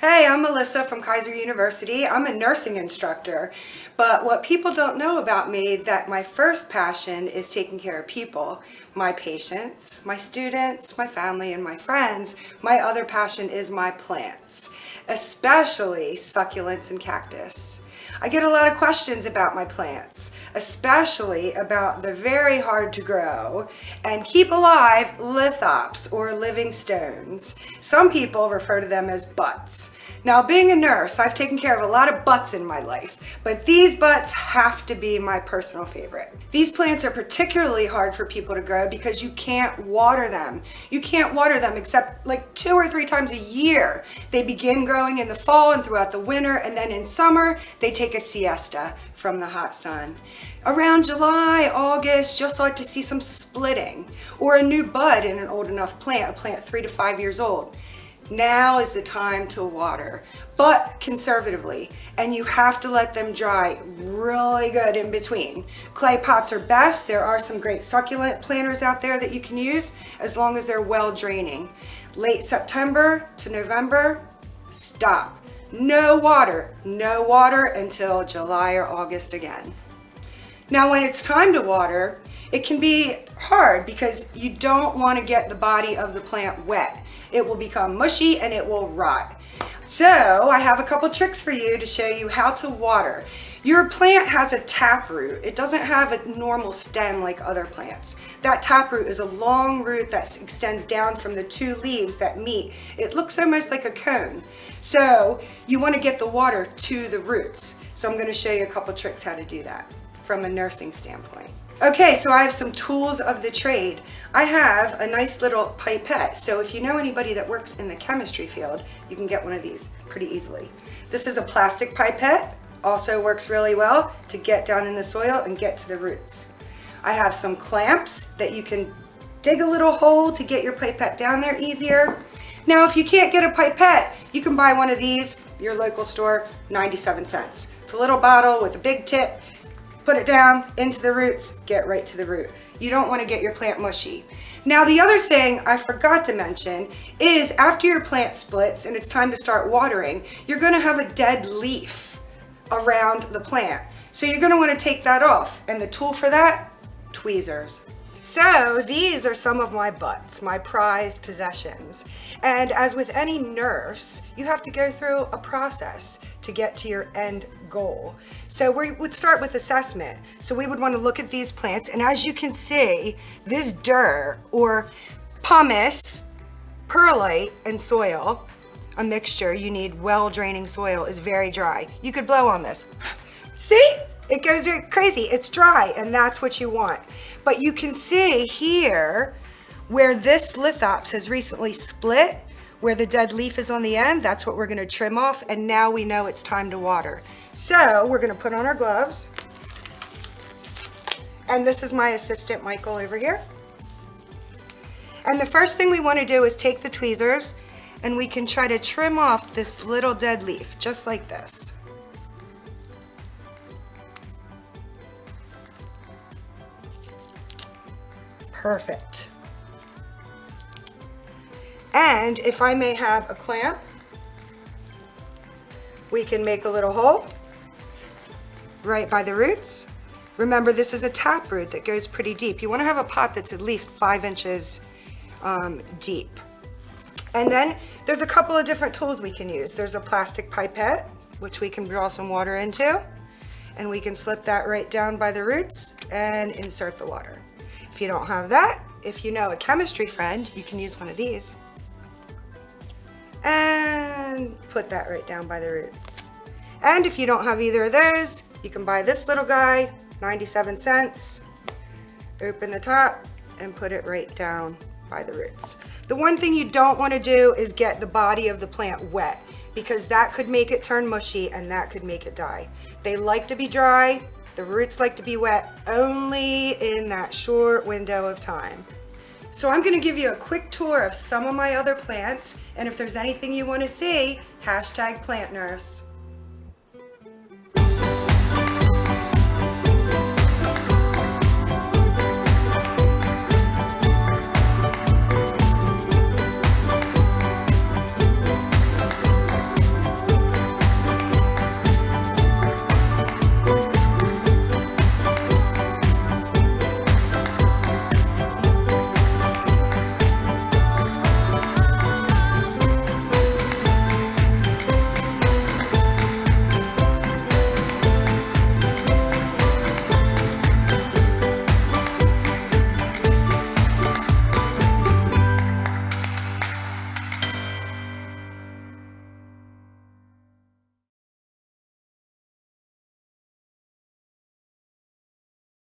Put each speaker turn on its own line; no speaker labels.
Hey, I'm Melissa from Keiser University. I'm a nursing instructor, but what people don't know about me that my first passion is taking care of people, my patients, my students, my family, and my friends. My other passion is my plants, especially succulents and cactus. I get a lot of questions about my plants, especially about the very hard to grow and keep alive lithops or living stones. Some people refer to them as butts. Now, being a nurse, I've taken care of a lot of butts in my life, but these butts have to be my personal favorite. These plants are particularly hard for people to grow because you can't water them. You can't water them except like 2 or 3 times a year. They begin growing in the fall and throughout the winter, and then in summer, they take a siesta from the hot sun. Around July, August, you'll start to see some splitting or a new bud in an old enough plant, a plant 3 to 5 years old. Now is the time to water, but conservatively, and you have to let them dry really good in between. Clay pots are best. There are some great succulent planters out there that you can use as long as they're well draining. Late September to November, stop. No water until July or August again. Now, when it's time to water, it can be hard because you don't want to get the body of the plant wet. It will become mushy and it will rot. So I have a couple tricks for you to show you how to water. Your plant has a taproot. It doesn't have a normal stem like other plants. That taproot is a long root that extends down from the 2 leaves that meet. It looks almost like a cone. So you want to get the water to the roots. So I'm going to show you a couple tricks how to do that from a nursing standpoint. Okay, so I have some tools of the trade. I have a nice little pipette. So if you know anybody that works in the chemistry field, you can get one of these pretty easily. This is a plastic pipette. Also works really well to get down in the soil and get to the roots. I have some clamps that you can dig a little hole to get your pipette down there easier. Now, if you can't get a pipette, you can buy one of these, your local store, 97 cents. It's a little bottle with a big tip. Put it down into the roots, get right to the root. You don't want to get your plant mushy. Now, the other thing I forgot to mention is after your plant splits and it's time to start watering, you're going to have a dead leaf around the plant. So you're going to want to take that off. And the tool for that, tweezers. So these are some of my butts, my prized possessions. And as with any nurse, you have to go through a process to get to your end goal. So we would start with assessment. So we would want to look at these plants, and as you can see, this dirt or pumice, perlite, and soil, a mixture, you need well-draining soil, is very dry. You could blow on this. See? It goes crazy. It's dry, and that's what you want. But you can see here where this lithops has recently split, where the dead leaf is on the end. That's what we're going to trim off, and now we know it's time to water. So we're going to put on our gloves. And this is my assistant, Michael, over here. And the first thing we want to do is take the tweezers, and we can try to trim off this little dead leaf, just like this. Perfect. And if I may have a clamp, we can make a little hole right by the roots. Remember, this is a taproot that goes pretty deep. You want to have a pot that's at least 5 inches deep. And then there's a couple of different tools we can use. There's a plastic pipette, which we can draw some water into, and we can slip that right down by the roots and insert the water. If you don't have that, if you know a chemistry friend, you can use one of these. And put that right down by the roots. And if you don't have either of those, you can buy this little guy, 97 cents. Open the top and put it right down by the roots. The one thing you don't want to do is get the body of the plant wet, because that could make it turn mushy and that could make it die. They like to be dry. The roots like to be wet only in that short window of time. So I'm going to give you a quick tour of some of my other plants, and if there's anything you want to see, #PlantNurse.